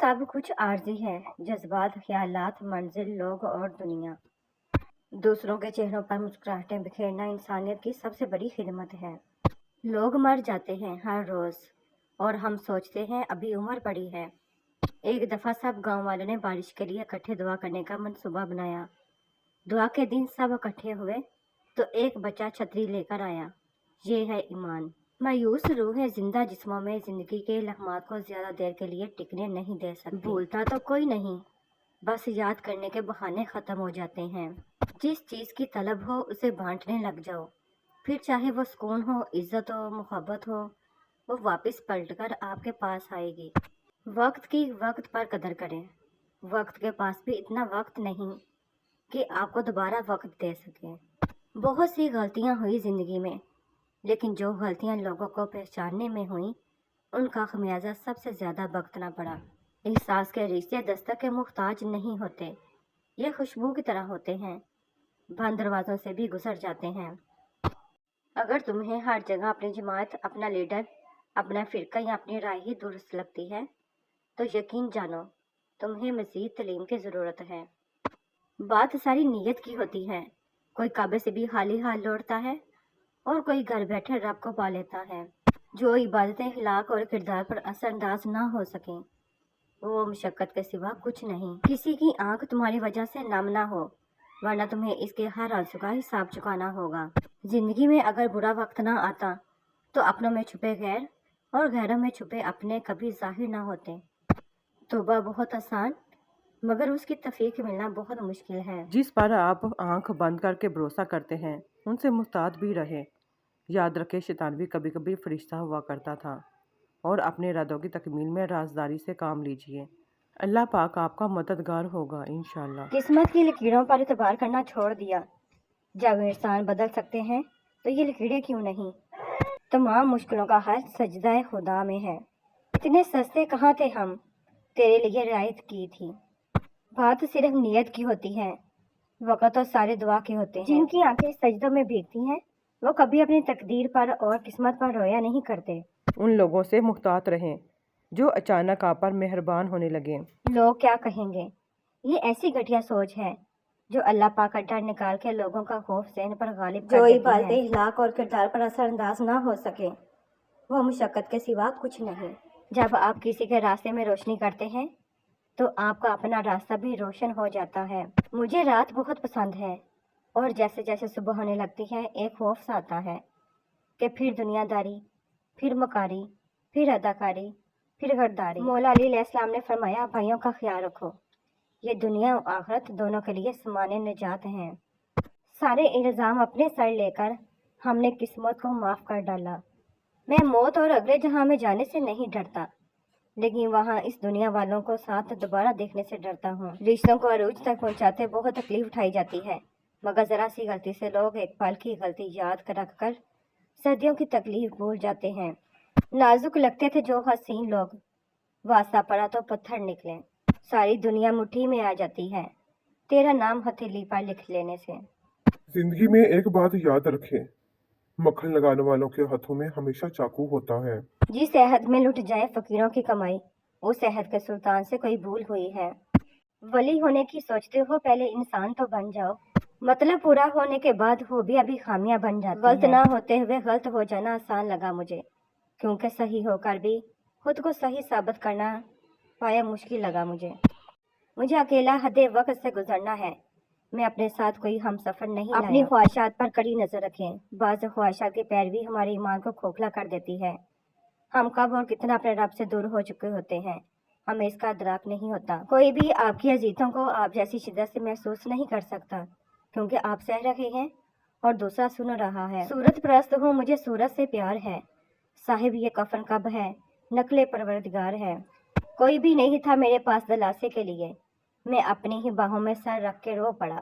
سب کچھ عارضی ہے، جذبات، خیالات، منزل، لوگ اور دنیا۔ دوسروں کے چہروں پر مسکراہٹیں بکھیرنا انسانیت کی سب سے بڑی خدمت ہے۔ لوگ مر جاتے ہیں ہر روز اور ہم سوچتے ہیں ابھی عمر پڑی ہے۔ ایک دفعہ سب گاؤں والوں نے بارش کے لیے اکٹھے دعا کرنے کا منصوبہ بنایا۔ دعا کے دن سب اکٹھے ہوئے تو ایک بچہ چھتری لے کر آیا۔ یہ ہے ایمان۔ مایوس روحیں زندہ جسموں میں زندگی کے لمحات کو زیادہ دیر کے لیے ٹکنے نہیں دے سکتی۔ بھولتا تو کوئی نہیں، بس یاد کرنے کے بہانے ختم ہو جاتے ہیں۔ جس چیز کی طلب ہو اسے بانٹنے لگ جاؤ، پھر چاہے وہ سکون ہو، عزت ہو، محبت ہو، وہ واپس پلٹ کر آپ کے پاس آئے گی۔ وقت کی وقت پر قدر کریں۔ وقت کے پاس بھی اتنا وقت نہیں کہ آپ کو دوبارہ وقت دے سکے۔ بہت سی غلطیاں ہوئی زندگی میں، لیکن جو غلطیاں لوگوں کو پہچاننے میں ہوئیں ان کا خمیازہ سب سے زیادہ بھگتنا پڑا۔ احساس کے رشتے دستک کے محتاج نہیں ہوتے، یہ خوشبو کی طرح ہوتے ہیں، بند دروازوں سے بھی گزر جاتے ہیں۔ اگر تمہیں ہر جگہ اپنی جماعت، اپنا لیڈر، اپنا فرقہ یا اپنی رائے ہی درست لگتی ہے تو یقین جانو تمہیں مزید تعلیم کی ضرورت ہے۔ بات ساری نیت کی ہوتی ہے۔ کوئی کعبے سے بھی خالی ہاتھ لوٹتا ہے اور کوئی گھر بیٹھے رب کو پا لیتا ہے۔ جو عبادتیں اخلاق اور کردار پر اثر انداز نہ ہو سکیں وہ مشقت کے سوا کچھ نہیں۔ کسی کی آنکھ تمہاری وجہ سے نم نہ ہو، ورنہ تمہیں اس کے ہر آنسو کا حساب چکانا ہوگا۔ زندگی میں اگر برا وقت نہ آتا تو اپنوں میں چھپے غیر اور غیروں میں چھپے اپنے کبھی ظاہر نہ ہوتے۔ توبہ بہت آسان مگر اس کی توفیق ملنا بہت مشکل ہے۔ جس پر آپ آنکھ بند کر کے بھروسہ کرتے ہیں ان سے محتاط بھی رہے۔ یاد رکھے شیطان بھی کبھی کبھی فرشتہ ہوا کرتا تھا، اور اپنے ارادوں کی تکمیل میں رازداری سے کام لیجیے۔ اللہ پاک آپ کا مددگار ہوگا انشاءاللہ۔ قسمت کی لکیروں پر اعتبار کرنا چھوڑ دیا۔ جب انسان بدل سکتے ہیں تو یہ لکیریں کیوں نہیں؟ تمام مشکلوں کا حل سجدہ خدا میں ہے۔ اتنے سستے کہاں تھے ہم، تیرے لیے رعایت کی تھی۔ بات صرف نیت کی ہوتی ہے، وقت تو سارے دعا کے ہوتے ہیں۔ جن کی آنکھیں سجدوں میں بھیگتی ہیں وہ کبھی اپنی تقدیر پر اور قسمت پر رویا نہیں کرتے۔ ان لوگوں سے محتاط رہیں جو اچانک آپ پر مہربان ہونے لگے۔ لوگ کیا کہیں گے، یہ ایسی گھٹیا سوچ ہے جو اللہ پاک کا ڈر نکال کے لوگوں کا خوف ذہن پر غالب کر دیتی ہے۔ جو عبادتیں اخلاق اور کردار پر اثر انداز نہ ہو سکے وہ مشقت کے سوا کچھ نہیں۔ جب آپ کسی کے راستے میں روشنی کرتے ہیں تو آپ کا اپنا راستہ بھی روشن ہو جاتا ہے۔ مجھے رات بہت پسند ہے، اور جیسے جیسے صبح ہونے لگتی ہے ایک خوف سا آتا ہے کہ پھر دنیا داری، پھر مکاری، پھر اداکاری، پھر غداری۔ مولا علی علیہ السلام نے فرمایا بھائیوں کا خیال رکھو، یہ دنیا و آخرت دونوں کے لیے سامان نجات ہیں۔ سارے الزام اپنے سر لے کر ہم نے قسمت کو معاف کر ڈالا۔ میں موت اور اگلے جہاں میں جانے سے نہیں ڈرتا، لیکن وہاں اس دنیا والوں کو ساتھ دوبارہ دیکھنے سے ڈرتا ہوں۔ رشتوں کو عروج تک پہنچاتے بہت تکلیف اٹھائی جاتی ہے، مگر ذرا سی غلطی سے لوگ ایک پل کی غلطی یاد رکھ کر صدیوں کی تکلیف بھول جاتے ہیں۔ نازک لگتے تھے جو حسین لوگ، واسطہ پڑا تو پتھر نکلے۔ ساری دنیا مٹھی میں آ جاتی ہے تیرا نام ہتھیلی پر لکھ لینے سے۔ زندگی میں ایک بات یاد رکھیں، مکھن لگانے والوں کے ہاتھوں میں ہمیشہ چاقو ہوتا ہے۔ جس صحت میں لٹ جائے فقیروں کی کمائی، اس صحت کے سلطان سے کوئی بھول ہوئی ہے۔ ولی ہونے کی سوچتے ہو پہلے انسان تو بن جاؤ، مطلب پورا ہونے کے بعد خوبیاں بھی خامیاں بن جاتی ہیں۔ غلط نہ ہوتے ہوئے غلط ہو جانا آسان لگا مجھے، کیونکہ صحیح ہو کر بھی خود کو صحیح ثابت کرنا پایا مشکل لگا مجھے۔ مجھے اکیلا حد وقت سے گزرنا ہے، میں اپنے ساتھ کوئی ہم سفر نہیں لایا۔ اپنی خواہشات پر کڑی نظر رکھیں، بعض خواہشات کی پیروی ہمارے ایمان کو کھوکھلا کر دیتی ہے۔ ہم کب اور کتنا اپنے رب سے دور ہو چکے ہوتے ہیں ہمیں اس کا ادراک نہیں ہوتا۔ کوئی بھی آپ کی اذیتوں کو آپ جیسی شدت سے محسوس نہیں کر سکتا، کیونکہ آپ سہ رہے ہیں اور دوسرا سن رہا ہے۔ صورت پرست ہوں، مجھے صورت سے پیار ہے، صاحب یہ کفن کب ہے، نقل پروردگار ہے۔ کوئی بھی نہیں تھا میرے پاس دلاسے کے لیے، میں اپنی ہی باہوں میں سر رکھ کے رو پڑا۔